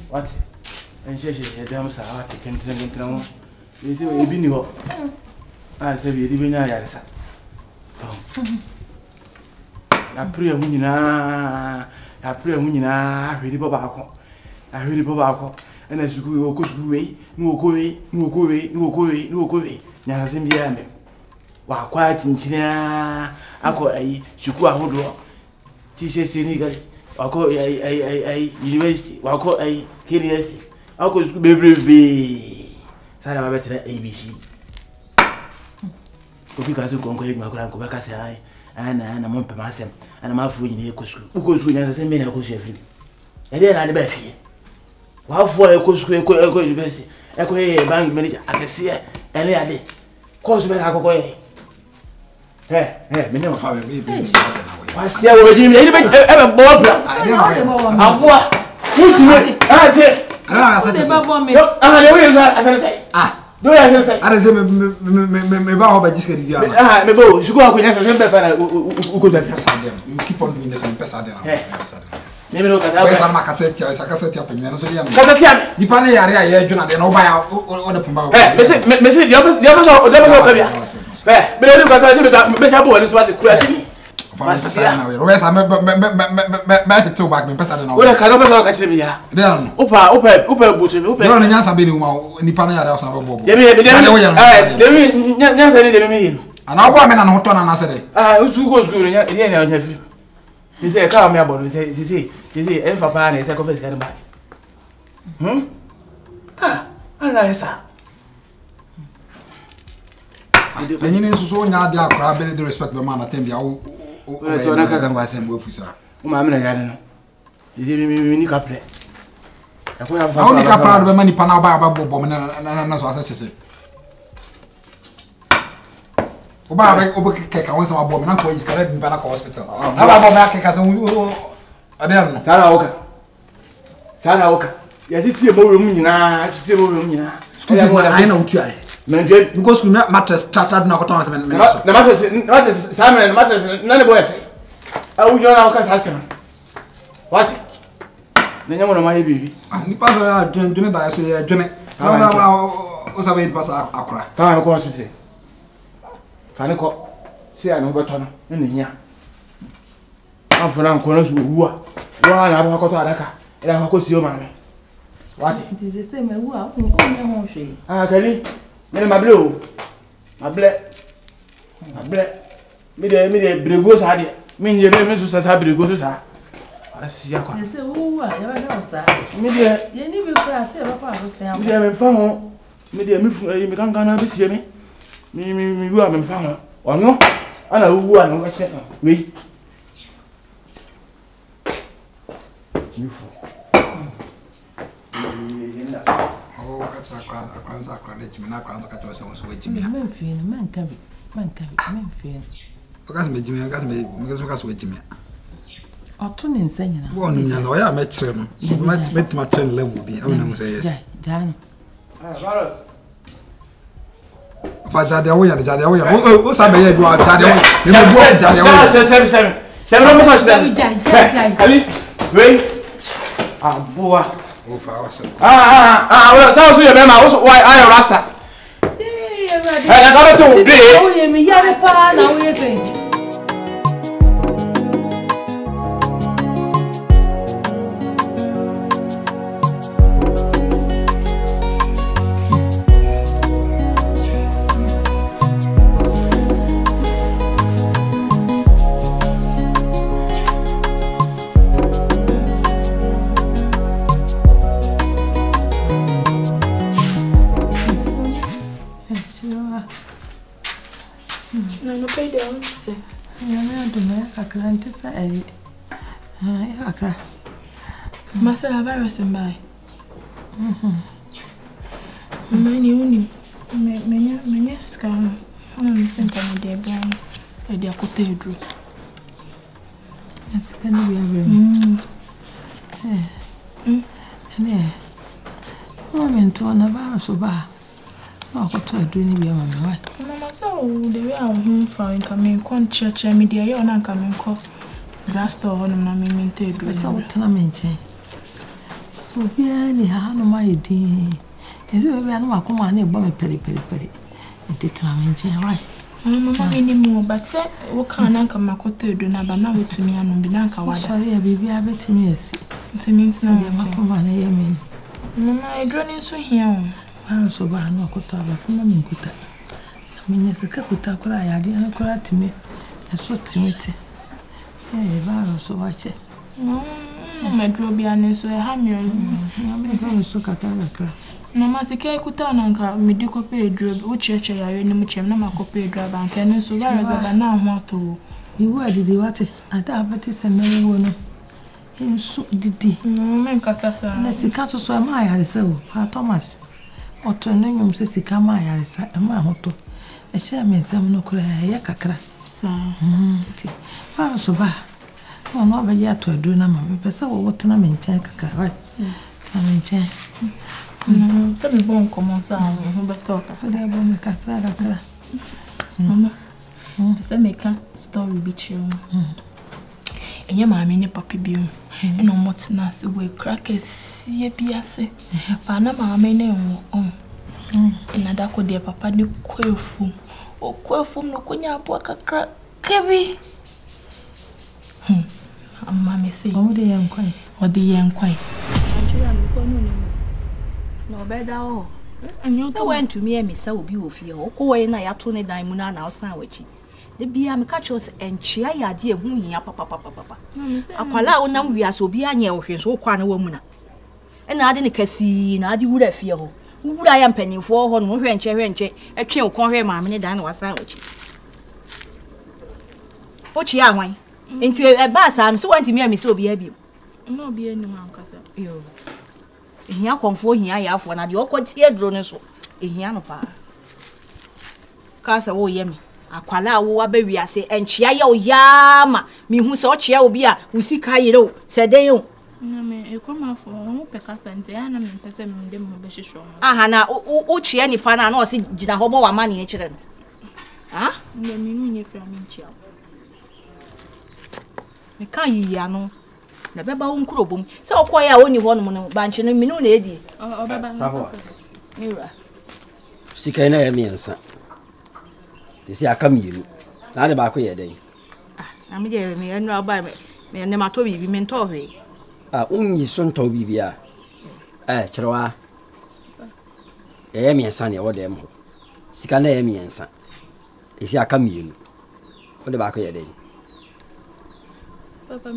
What? And she damn Sarah can train. You see, you've been here. I said, you're living here. I pray a winner. I pray a winner. I heard Bobacco. I heard Bobacco. And as you go, no go away. Now, send me a while quiet in China. I call a Shukua Hodo. T-shirts in English. I call a university. I call a university. I call baby. Say I'm better ABC. Because you can't go my grandpa back as I and I'm on myself and I'm out for you. Who goes with us and men of course. And then I'm the best. How for a course university? I call a bank manager. I can see it any other. Course when I go away. Hey, me never found a baby. I see what you mean. Ever bought I don't know. Ah, do I say? I say, me about this. Ah, me go. You go with us and you keep on doing this and pass out. Maybe look at that. Cassette, I cassette up in Cassette. You pan area, you know, buy out on the Pumba. Message, the other. But I look at the Bishop is what the question. I to back me person now. What I cannot catch me here. Then Upper Butcher, Upper Yansa Bill, Nipana house of Bob. And I want men on Hoton and I said, who goes good? He said, come here, but he said, if a pan is a confess getting back. Ah, I like sir. And you need to so now, they are crabbing the respect the man attend the That's what I can was and officer. Mamma Garden. You didn't mean couple. I only got part of the money Panaba bomb and as I say. Obama overcake I was a bomb and uncle is correct in Banaco Hospital. How about Mac as a then Sarah Oka. Yes, it's a more room now. I know try. Because we mattress started not on the mattress, Simon and mattress, none of us. I would join our cousin. What? The young one of my baby. You pass out, Jenny, I say, Jenny. What's a way to pass a cry? Time course, you say. Fanico, see, I know better in the year. I'm for Uncle who are. One, I don't go to Adaka, and I could see your mammy. What? It is the same way. Ah, Kelly. My blue, my black, me the brigos had it. Mean your name is Sabi goes. I see a con. Oh, I never know, sir. Media, you never pass a papa, Sam. Me, I'm from Media, me can't go to me. Me, you are from or no? I know who I know, etc. Me. You fool. Well, sounds to your member. Why I am Rasta? I got to be. Oh, me, Yaripa, now we say. Must have a virus and by. Many only company de brand e de akoto edru. Yes, can you be moment to an about so bad. No, what to do in your mamma. Mama, so the way I'm home for incoming con church and media, you're not coming call glass store on my minted. I saw what I mentioned. So, here, no, my dear. If you ever know, come on, bomb a peri. And did I mention, right? Mama, anymore, but say, what can Uncle Makoto do now, but now to me and Binanka? Sorry, baby, I bet me a seat. It means no, Mama, I drawn in so here. I also buy no cotaba from a minkuta. I mean, yes, a caputa cry, I didn't cry to me. That's what to me. Hey, I also watch it. My drobian so I have your so cacra. No, Massacre Kutananka, medical pay drib, which church I are in the much and a copy drab and can so very good now what to. You were did you what? I doubt it's a many woman. In so did he? No, Mancasa, and as the castle so am I, so, Thomas. Or to name says he come, I a my motto. A shaman, some no cry, yakakra. So, far so bad. Oh, no, but yet to a do number, but so what I mean, check a cry. Some chair. Tell me, bon, come on, son, but talk. I will make a cracker. Mamma, I make a story with you. And your mammy, ne puppy beam. And on what's nasty way crackers, see a piasse. Panama, my name, and I don't dear papa, no quail fool. Or quail fool, no conya, walk a crack, cabby. Mammy say, oh, the young quay, or the young quay. No better all. And you went to me and Miss Obi of you, go away and I have 20 diamond and our sandwich. The beer catchers and chia dear whom ya papa. Aquala on we are so be an year so quite a woman. And I didn't see, and I would have fear. Who would I am penny for one wrench, a chill corner mammy than was sandwich. What ya wine? Into a bass, I'm so anti me, Miss Obi. No be any man, Castle. You. Here come for here, I have one at your quartier drone so. Here no pa. Casa, oh, yemmy. Aquala, oh, baby, I say, and chia yo yama. Me who saw chia will be a who see Cairo, said they. No, me, come out for Pecas and Diana and Pessim, them will be sure. Ah, now, oh, chia any pana, no, see, Gina Hobo or money, children. Ah, the meaning from Chia. Me can't ye, no. The Baba won't crowboom. So quiet only one bunch in a minute, lady. Oh, Baba. Sikana, me answer. You see, I come you. Not about queer day. I'm there, me and I'll buy me. Me and the Matobi, we meant to be. Only son Toby, Bia. Chroa. Me and Sunny, or them. Sikana, me answer. You see, I come you. What about queer day? Papa,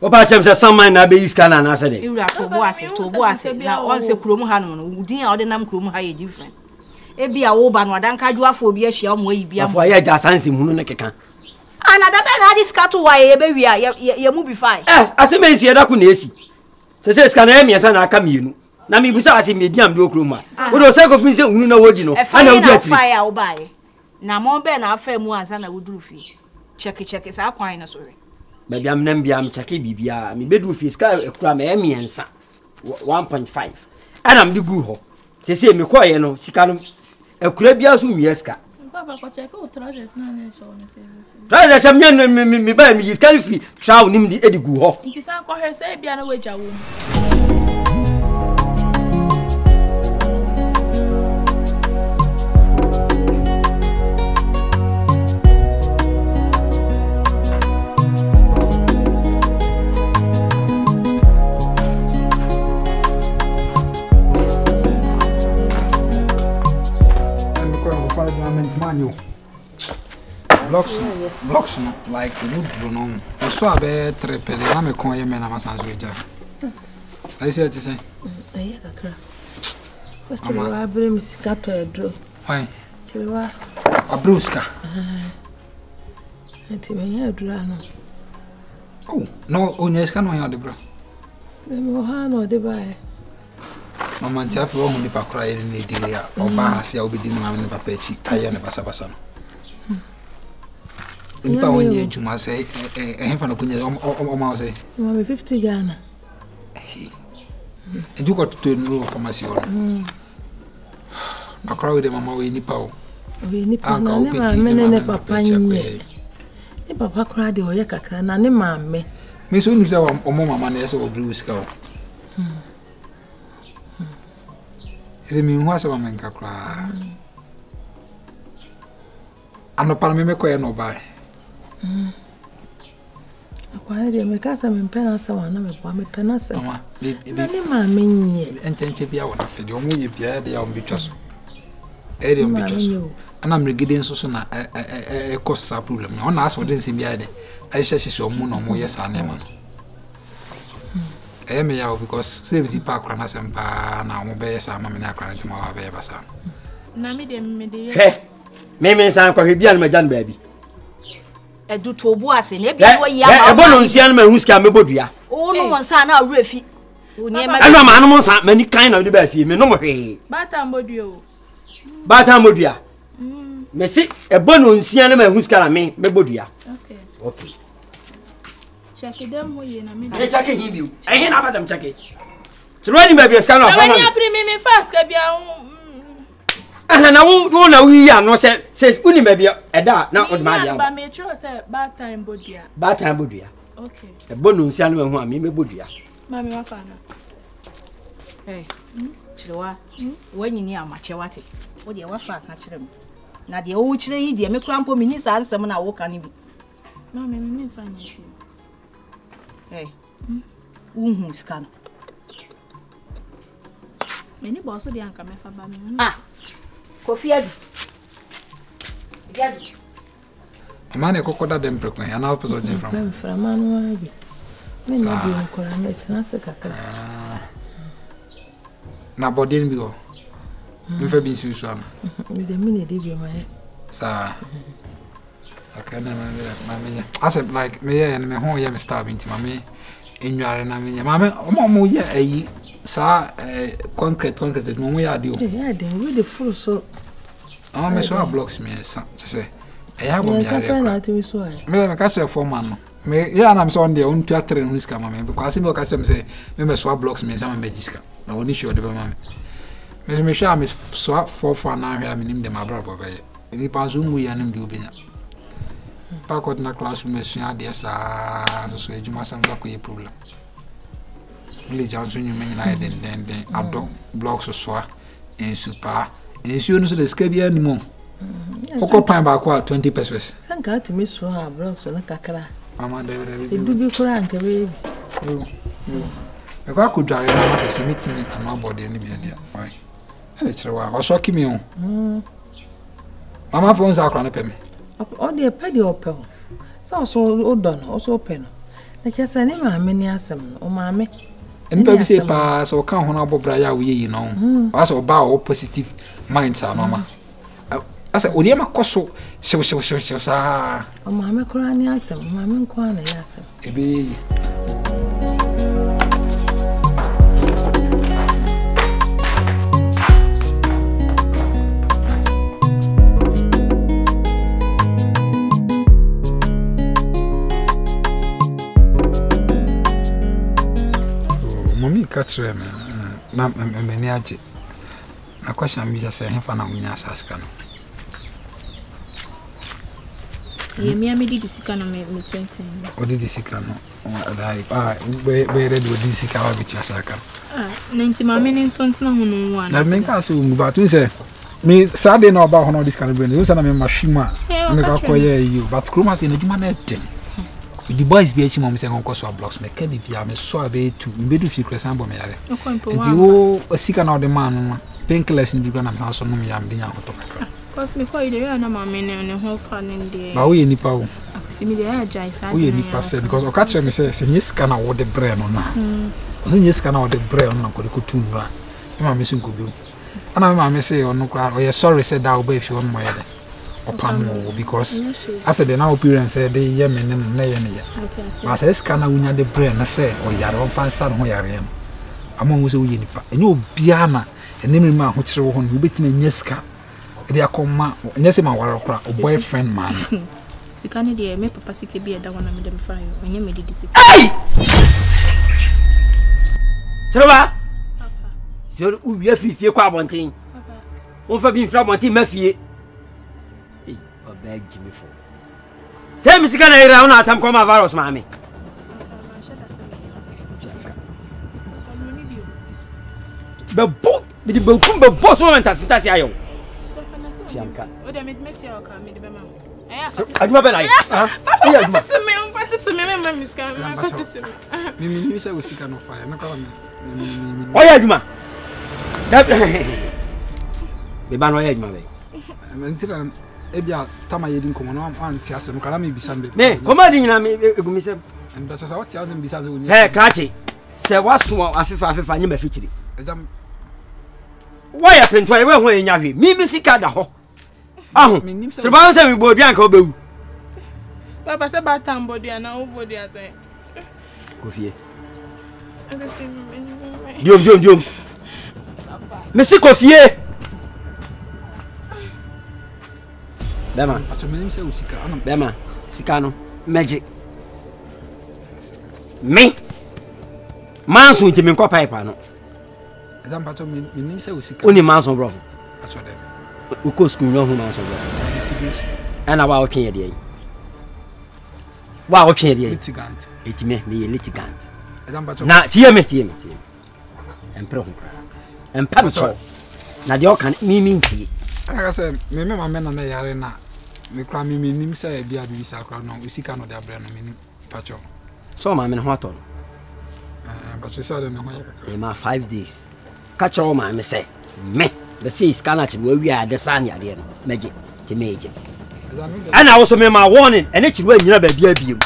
Papa James has some mind I be scan and answer it. You are to Boise. Now, once a Krum Hanon, would you order them Krum high different? It be a woman, what Uncle Duaphobia, she may be a way just answering Munaka. Another man had this cat away, baby, you move fine. As a man, see a Dakunesi. Says Canami, as I come you. Nami besides medium do Kruma. What was I of me, you know what you know? I know get fire or buy. Now, more Ben, our fair ones, and I would do fee. Check it, our quine, sorry. Maybe I'm Nambiam Chaki Bibia, me bedroom fees, a crime, and son 1.5. And I'm the good. They say me quiet, no, Sicano, a crabia soon, yeska. Papa, what I go trousers, none so. Try that some young me buy me is carry free, shall name the Eddie Goo. It is uncle her say, be an away, I will. Blocks like wood blown. I saw a bear trepid. I'm a coin man. I'm a son's wager. I said to say, I have a crap. Such a brim is got to a draw. Why? A brusca. It's me a drano. Oh, no, Unes can I have the bro. The Mohano, the buy. Mama ntiafe wo nipa kora ye ne dile ya oba ase a obedi no mama ne papa echi aye ne basa no nipa wonye ejuma se ehfa no kunye o ma se mama 50 Ghana edu ko to no formation akora we de mama we nipa o we nipa na ne mama ne papa nye ne papa kora de oye kakra na ne mama me so nuse wa o mama na ese obri usika o ese mi ho ase mama nka kora anopa me ko e no bai akwani de me kasa me pena sa wana me kwa me pena sa mama ne mama nye enchenche bia wona fede o mu ye bia de ya o mbitwa so e de o mbitwa so ana mregide nso so na e kosa problem na ona aso de nsim bia de I share o mu no mo yes anema no me ya because same si pa kra na sempa na mo be yes ama me na kra ntoma wa be basa na me de me san kwa bia na majan baabi edu tobu ase na bia wo ya e bono nsia na ma huska me bodua o no won sa na awura fi oni ma anu ma no mo san mani kan na de ba fi me no mo hwe bata mbodua o bata mbodua me si e bono nsia na ma huska na me bodua okay check them mo ye na me e check him bi e hin na ba sam check tro ni ba bi scan of na me primi me fast ka bia na wo na wi ya no se uni ma bia e da na o ma dia ba me tro se bad time bodua okay e bonu nsia no hu a me bodua mami wa fa na chirewa wanyi ni amache wate wo de wa fa ka chire m na de wo chire yi de me krampo me ni sa ansem na wo ka ni bi mami me fa na shi unhu scan me ni boss de anka me fa ba me Kofi abi. Amane kokoda dem prekwan ya na opeso je from. Me fra manu abi. Me na bi nkora me tena se kakra. Na bodin bi go. Me fa bi susu am. Me de me de bi ma ye. Sa. Akana me as like me ye me ho ye me star binti ma me enware na me ma mo ye ayi sa concrete no ya dio ya de we the full so me so blocks me sa say e ya bo me ya me ka say foreman no me ya na me so on there on theatre no ska ma me because me ka say me so blocks me sa me jiska na oni sure de ba ma me sha me so for na hwa me nim de ma bra bo be ni pa so mu ya nim de obenya pa ko na classroom me so ya de sa so ejuma sam ba ko ye problem le jansu nyu me na den ado blocks so en super en si onu so de skabia ni mo okopan ba ko 20 pesos sanka atimi so ha blocks na kakra mama de edu bi kura nka be e kwa ko dware na ma se mitimi ama body ni bi dia why e chere wa o shock me o mama phone za akra na peme o de pa de opel so o don o so opel no na kesa ni ma me ni asem o ma me Nipa bi say pa so kan ho na bobra ya wo yi no asa oba o positive minds anoma asa odi ma koso shew sa o ma me kora ni asem ma me nko ana ya asem ebe katre me na me aje na kwasha mbija se hefa na munya asaska no ye mi amedi disika no me 20 odi disika no dai be ready odi disika wa bichi asaka na ntima me ni so ntina hunu wa na me ka so mu ba tun se me sade na oba hono disika no be no na me mashima me ka koye yi but kroma se na djuma na ten the boys be echi mom se nko so blocks me ka bibia me so abe tu me do fi kresa mbo me yare nti wo asika na ode man no painkillers ndi bra na me so no me ya mbinya hoto kakra cause me ko ide ya na ma me ne ho fa ne ndi ba wo ye nipa wo akisi me ya jai sa wo ye nipa se because o ka kire me se nyiska na wo de bre no na o se nyiska na wo de bre no na ko de ko tu ba me ma me so nko bi ana me ma me se ono kwa o ye sorry say da wo ba fi on mo ye de opamo because as the now parents said they yemen na ye ne ya but say scan na unya de brain na say o yare on fan san ho yare ama wo se wo ye nipa enye obia na enemi ma ho kire wo ho no betime nyeska e de akoma nyese ma wara kora o boyfriend man sika ni de me papa sika bi e da wona me dem fa yo onye me didi sika ai Traba papa zero ubi afifie kwa abonten papa won fa bi mfra abonten mafie eh oba gimi fo se mi sika na ira wona atam koma virus ma me the book with the bokum be boss moment asitasi ayo fiamka o de medmeti o ka me de be ma aduma be na yi papa fatiti me me miska fatiti me ni se wo sika no fire na kala me oya aduma be ba no oya aduma be mentira ebia tama yedi nkomo no anti asem kala me bisa me koma di nyina me egumi se ndo so what ya dem bisa ze oni krachi se waso afefa nyima fitiri exam why ya pentwa we ho enya hwe mi sika da ho ahu se ba se mi bodua nka obewu papa se ba tam bodua na o bodua se kofie diom papa me si kofie bema acho me nim se usika anam bema sika no magic me manso ntimi nko pipe no exam pacho me nim se usika oni manso brofo acho dem o ko school no hu manso brofo litigation ana wa o twen ye wa o twen ye litigant etime me ye litigant exam pacho na tie me empre ho empa so na de o kan mi ntie aka se me ma me na me yare na me kra me nim se bia bi sa kra no usika no de abre no me pacho so ma me ho ato but she said no yare e ma 5 days catch all ma me say me the see scanner chi we are the san yade no meje ti meje ana also me ma warning ene chi we nyina ba bia biem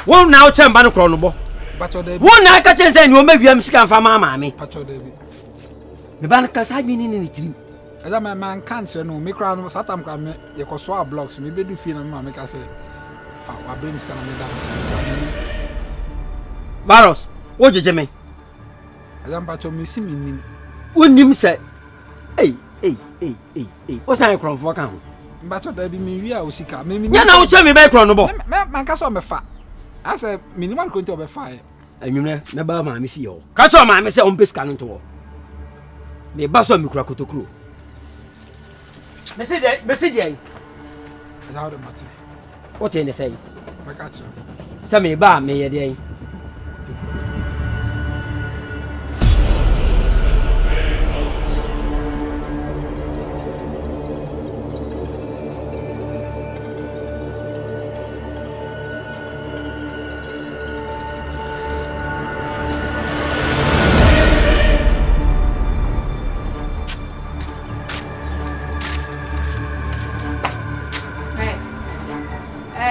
won na o chemba no kro no bo pacho de won na ka chen say ni o ma biam sika mfa ma me pacho de bi me ban ka sa bi ni trim eza man can't no me kra no satam kra me ye ko so blocks me be do fi na me ka say wa brain is kana me dance virus wo jeje me eza pacho me si me nim wonim se o say kron fo kan ho pacho da bi me wi a osika me nya na wo che me be kron no bo man ka so me fa asa minimal konti obe fa anwumre me ba ma me fi ho ka cho ma me se on peska no to me ba so me kura kotokuro me se dey how the matter what in the say me ka cho se me ba me ye dey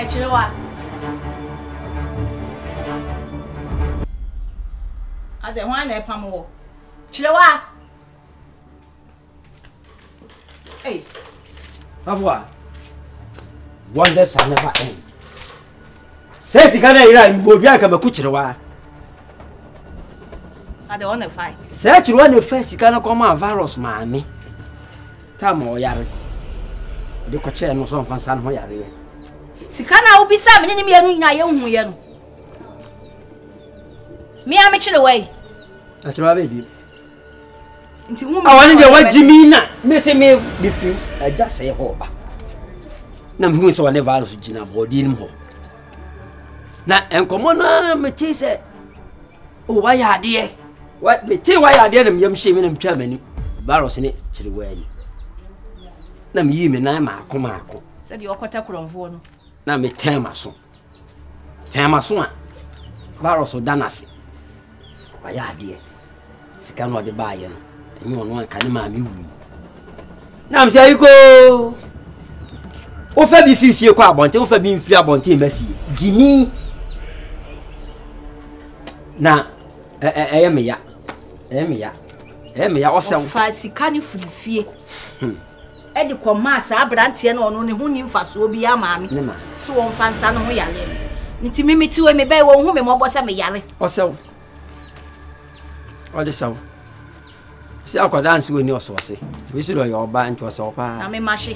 Chilewa. Ade hwan na epam wo. Chilewa. Hey. Savoir. Wonders shall never end. Says he can't ira mbodua ka maku chilewa. Ade on the fine. Say chilewa na first kana come virus ma me. Tam o yare. De ko che no so mfansa no yare. Sikana ubisa me ni anu nya ye hu ye no. Me am chile wai. Achira baby. Nti hu ma wani de wajimi na me se me bi fi aja say ho ba. Na me hu so wani virus gina body nim ho. Na enkomo na me ti se o wa ya de. Wa me ti wa ya de na me yam hye me na mtwa mani. Virus ni chire wai. Na me yi me na ma akoma. Se de okota kromfo no. Na me tema so a virus danase wa ya de sika no de baaye no enyi ono anka ne ma me wu na me say ko o fa bi fifie ko abonte o fa bi mfiri abonte ma fie jimi na me ya o se fa sika ni fifie edi komasa abrante na ono ne hu ni mfaso obi ya maami si won fansa no ho yale nti mimi ti we me bai won hu me mobo se me yale osew ɔde sɛw sɛ akɔda nse wɔ ni ɔsɔɔse wei so dɛ ɔyɛ ɔba nti ɔsɛ ɔpaa na me mahye